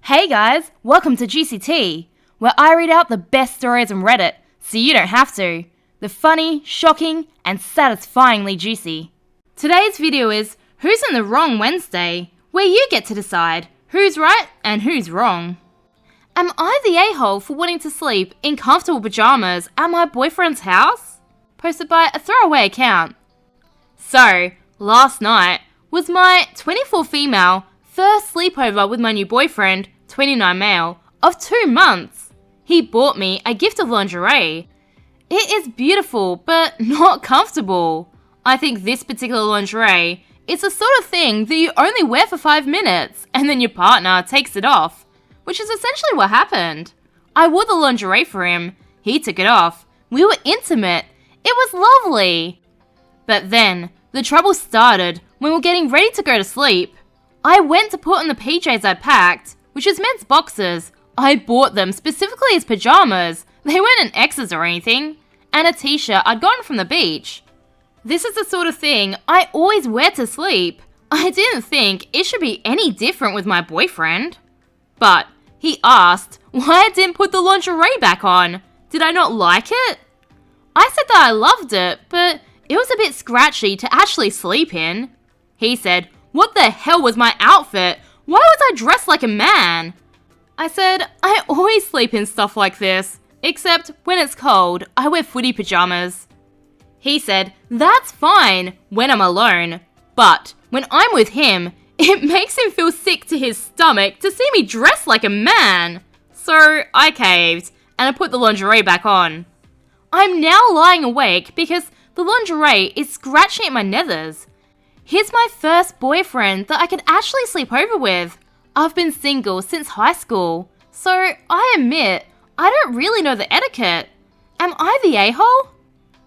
Hey guys, welcome to Juicy Tea, where I read out the best stories on Reddit, so you don't have to. The funny, shocking, and satisfyingly juicy. Today's video is Who's in the Wrong Wednesday, where you get to decide who's right and who's wrong. Am I the a-hole for wanting to sleep in comfortable pajamas at my boyfriend's house? Posted by a throwaway account. So, last night was my 24 female first sleepover with my new boyfriend, 29 male, of 2 months. He bought me a gift of lingerie. It is beautiful, but not comfortable. I think this particular lingerie is the sort of thing that you only wear for 5 minutes, and then your partner takes it off, which is essentially what happened. I wore the lingerie for him, he took it off, we were intimate, it was lovely. But then, the trouble started when we were getting ready to go to sleep. I went to put on the PJs I packed, which is men's boxers. I bought them specifically as pajamas. They weren't in X's or anything. And a t-shirt I'd gotten from the beach. This is the sort of thing I always wear to sleep. I didn't think it should be any different with my boyfriend. But he asked why I didn't put the lingerie back on. Did I not like it? I said that I loved it, but it was a bit scratchy to actually sleep in. He said, "What the hell was my outfit? Why was I dressed like a man?" I said, "I always sleep in stuff like this, except when it's cold, I wear footy pajamas." He said, "That's fine when I'm alone, but when I'm with him, it makes him feel sick to his stomach to see me dressed like a man." So I caved, and I put the lingerie back on. I'm now lying awake because the lingerie is scratching at my nethers. He's my first boyfriend that I could actually sleep over with. I've been single since high school, so I admit, I don't really know the etiquette. Am I the a-hole?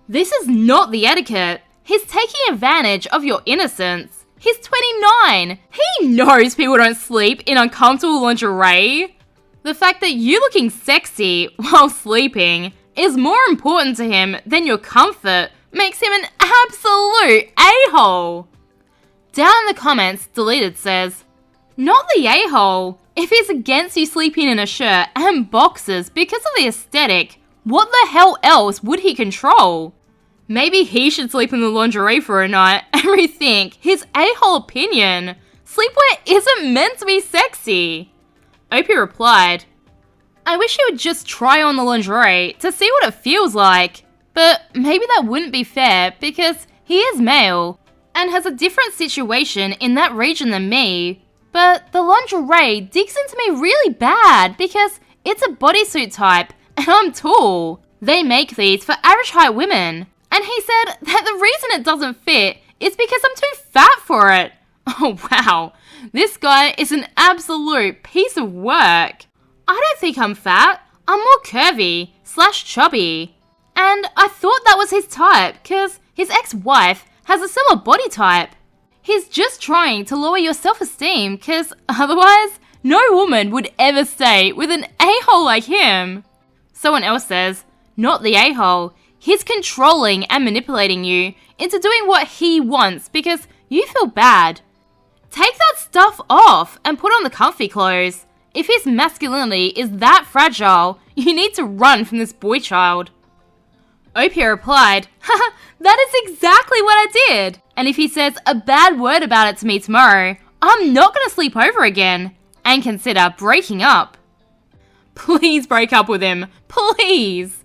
This is not the etiquette. He's taking advantage of your innocence. He's 29. He knows people don't sleep in uncomfortable lingerie. The fact that you looking sexy while sleeping is more important to him than your comfort makes him an absolute a-hole. Down in the comments, Deleted says, "Not the a-hole. If he's against you sleeping in a shirt and boxers because of the aesthetic, what the hell else would he control? Maybe he should sleep in the lingerie for a night and rethink his a-hole opinion. Sleepwear isn't meant to be sexy." Opie replied, "I wish he would just try on the lingerie to see what it feels like. But maybe that wouldn't be fair because he is male and has a different situation in that region than me. But the lingerie digs into me really bad because it's a bodysuit type and I'm tall. They make these for average height women. And he said that the reason it doesn't fit is because I'm too fat for it." Oh wow, this guy is an absolute piece of work. I don't think I'm fat. I'm more curvy / chubby. And I thought that was his type because his ex-wife has a similar body type. He's just trying to lower your self-esteem because otherwise, no woman would ever stay with an a-hole like him. Someone else says, "Not the a-hole. He's controlling and manipulating you into doing what he wants because you feel bad. Take that stuff off and put on the comfy clothes. If his masculinity is that fragile, you need to run from this boy child." Opie replied, "Haha, that is exactly what I did. And if he says a bad word about it to me tomorrow, I'm not going to sleep over again and consider breaking up." Please break up with him, please.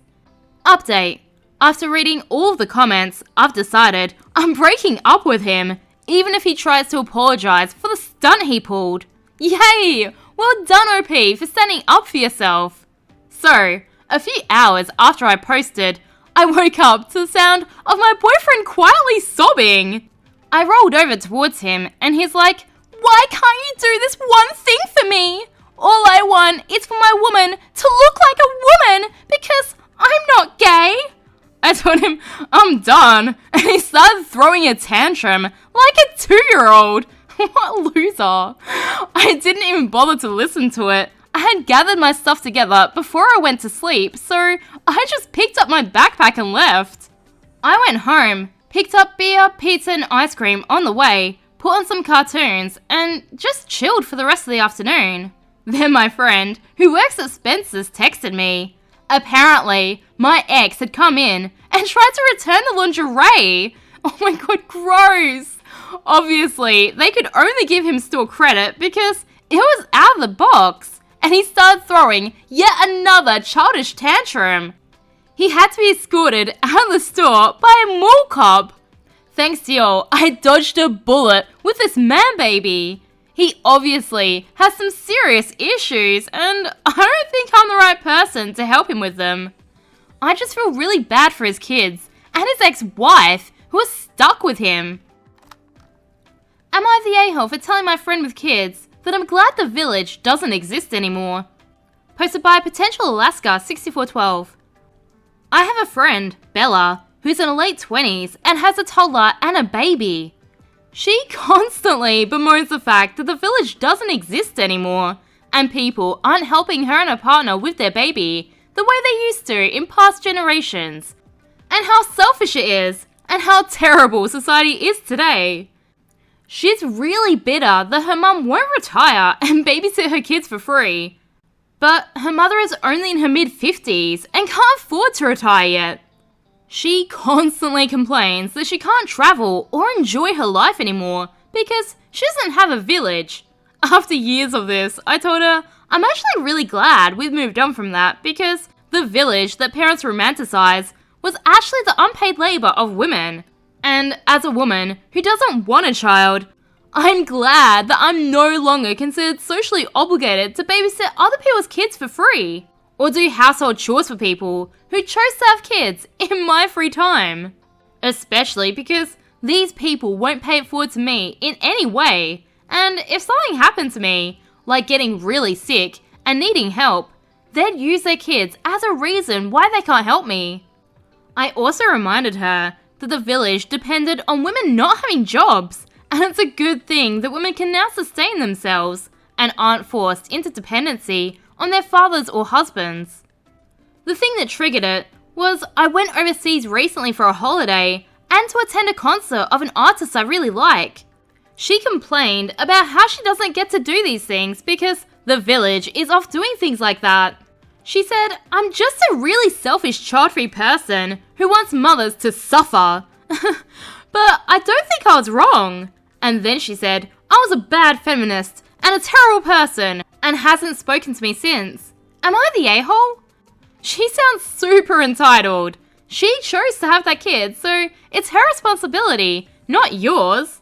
Update. After reading all of the comments, I've decided I'm breaking up with him, even if he tries to apologize for the stunt he pulled. Yay! Well done, OP, for standing up for yourself. So, a few hours after I posted, I woke up to the sound of my boyfriend quietly sobbing. I rolled over towards him and he's like, "Why can't you do this one thing for me? All I want is for my woman to look like a woman because I'm not gay." I told him, "I'm done," and he started throwing a tantrum like a 2-year-old. What loser. I didn't even bother to listen to it. I had gathered my stuff together before I went to sleep, so I just picked up my backpack and left. I went home, picked up beer, pizza and ice cream on the way, put on some cartoons, and just chilled for the rest of the afternoon. Then my friend, who works at Spencer's, texted me. Apparently, my ex had come in and tried to return the lingerie. Oh my god, gross. Obviously, they could only give him store credit because it was out of the box, and he started throwing yet another childish tantrum. He had to be escorted out of the store by a mall cop. Thanks to y'all, I dodged a bullet with this man baby. He obviously has some serious issues, and I don't think I'm the right person to help him with them. I just feel really bad for his kids and his ex-wife who is stuck with him. Am I the a-hole for telling my friend with kids that I'm glad the village doesn't exist anymore? Posted by Potential Alaska 6412. I have a friend, Bella, who's in her late 20s and has a toddler and a baby. She constantly bemoans the fact that the village doesn't exist anymore, and people aren't helping her and her partner with their baby the way they used to in past generations, and how selfish it is, and how terrible society is today. She's really bitter that her mum won't retire and babysit her kids for free, but her mother is only in her mid-50s and can't afford to retire yet. She constantly complains that she can't travel or enjoy her life anymore because she doesn't have a village. After years of this, I told her I'm actually really glad we've moved on from that because the village that parents romanticize was actually the unpaid labor of women. And as a woman who doesn't want a child, I'm glad that I'm no longer considered socially obligated to babysit other people's kids for free, or do household chores for people who chose to have kids in my free time. Especially because these people won't pay it forward to me in any way, and if something happened to me, like getting really sick and needing help, they'd use their kids as a reason why they can't help me. I also reminded her that the village depended on women not having jobs, and it's a good thing that women can now sustain themselves and aren't forced into dependency on their fathers or husbands. The thing that triggered it was I went overseas recently for a holiday and to attend a concert of an artist I really like. She complained about how she doesn't get to do these things because the village is off doing things like that. She said, I'm just a really selfish child-free person who wants mothers to suffer. But I don't think I was wrong. And then she said, I was a bad feminist and a terrible person and hasn't spoken to me since. Am I the a-hole? She sounds super entitled. She chose to have that kid, so it's her responsibility, not yours.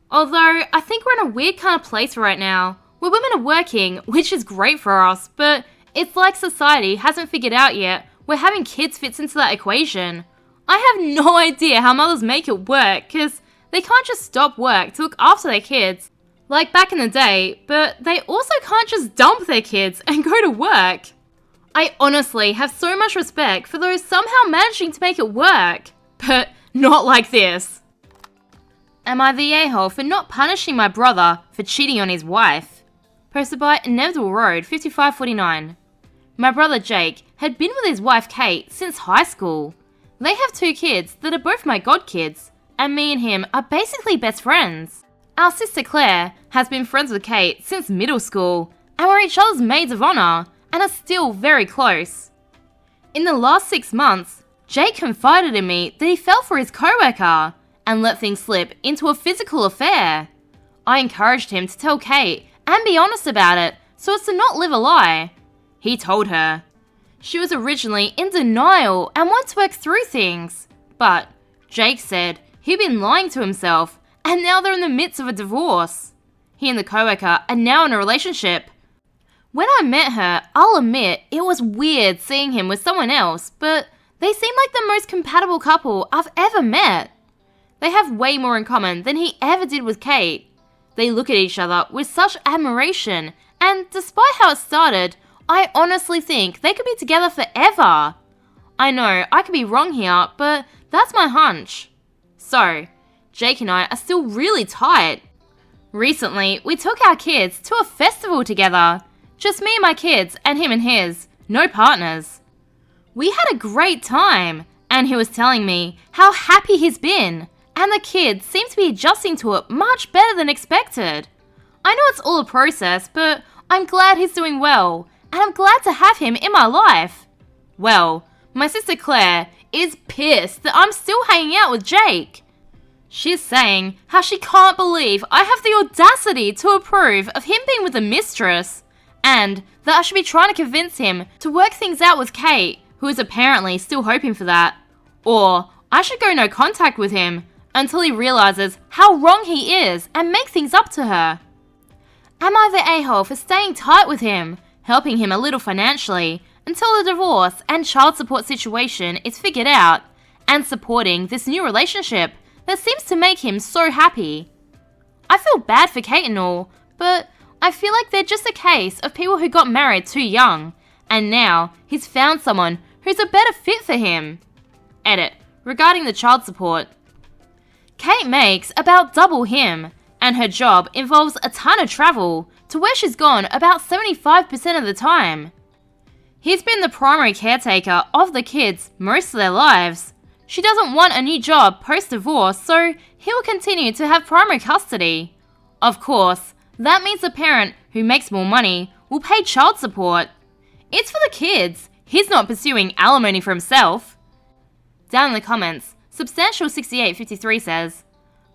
Although, I think we're in a weird kind of place right now, where women are working, which is great for us, but it's like society hasn't figured out yet where having kids fits into that equation. I have no idea how mothers make it work, because they can't just stop work to look after their kids, like back in the day, but they also can't just dump their kids and go to work. I honestly have so much respect for those somehow managing to make it work, but not like this. Am I the a-hole for not punishing my brother for cheating on his wife? Posted by Inevitable Road 5549. My brother Jake had been with his wife Kate since high school. They have 2 kids that are both my godkids, and me and him are basically best friends. Our sister Claire has been friends with Kate since middle school, and we're each other's maids of honor, and are still very close. In the last 6 months, Jake confided in me that he fell for his coworker and let things slip into a physical affair. I encouraged him to tell Kate and be honest about it so as to not live a lie. He told her. She was originally in denial and wanted to work through things, but Jake said he'd been lying to himself and now they're in the midst of a divorce. He and the coworker are now in a relationship. When I met her, I'll admit it was weird seeing him with someone else, but they seem like the most compatible couple I've ever met. They have way more in common than he ever did with Kate. They look at each other with such admiration, and despite how it started, I honestly think they could be together forever. I know I could be wrong here, but that's my hunch. So, Jake and I are still really tight. Recently, we took our kids to a festival together. Just me and my kids, and him and his. No partners. We had a great time, and he was telling me how happy he's been, and the kids seem to be adjusting to it much better than expected. I know it's all a process, but I'm glad he's doing well, and I'm glad to have him in my life. Well, my sister Claire is pissed that I'm still hanging out with Jake. She's saying how she can't believe I have the audacity to approve of him being with a mistress, and that I should be trying to convince him to work things out with Kate, who is apparently still hoping for that. Or I should go no contact with him until he realizes how wrong he is and make things up to her. Am I the a-hole for staying tight with him, helping him a little financially until the divorce and child support situation is figured out, and supporting this new relationship that seems to make him so happy? I feel bad for Kate and all, but I feel like they're just a case of people who got married too young, and now he's found someone who's a better fit for him. Edit. Regarding the child support. Kate makes about double him, and her job involves a ton of travel to where she's gone about 75% of the time. He's been the primary caretaker of the kids most of their lives. She doesn't want a new job post-divorce, so he will continue to have primary custody. Of course, that means the parent who makes more money will pay child support. It's for the kids. He's not pursuing alimony for himself. Down in the comments, Substantial6853 says,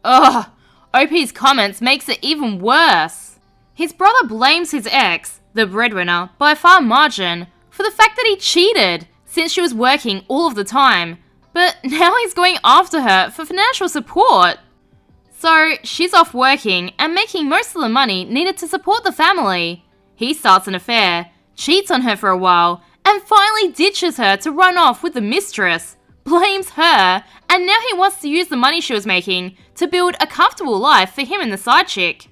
"Ugh, OP's comments makes it even worse. His brother blames his ex, the breadwinner, by a far margin, for the fact that he cheated since she was working all of the time, but now he's going after her for financial support. So she's off working and making most of the money needed to support the family. He starts an affair, cheats on her for a while, and finally ditches her to run off with the mistress, blames her, and now he wants to use the money she was making to build a comfortable life for him and the side chick.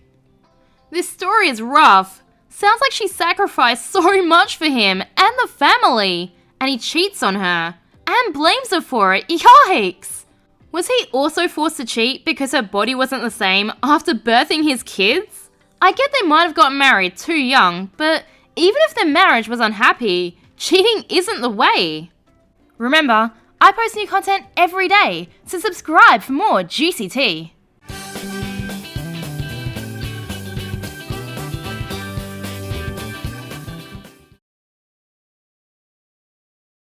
This story is rough. Sounds like she sacrificed so much for him and the family, and he cheats on her and blames her for it. Yikes! Was he also forced to cheat because her body wasn't the same after birthing his kids? I get they might have gotten married too young, but even if their marriage was unhappy, cheating isn't the way." Remember, I post new content every day, so subscribe for more juicy tea.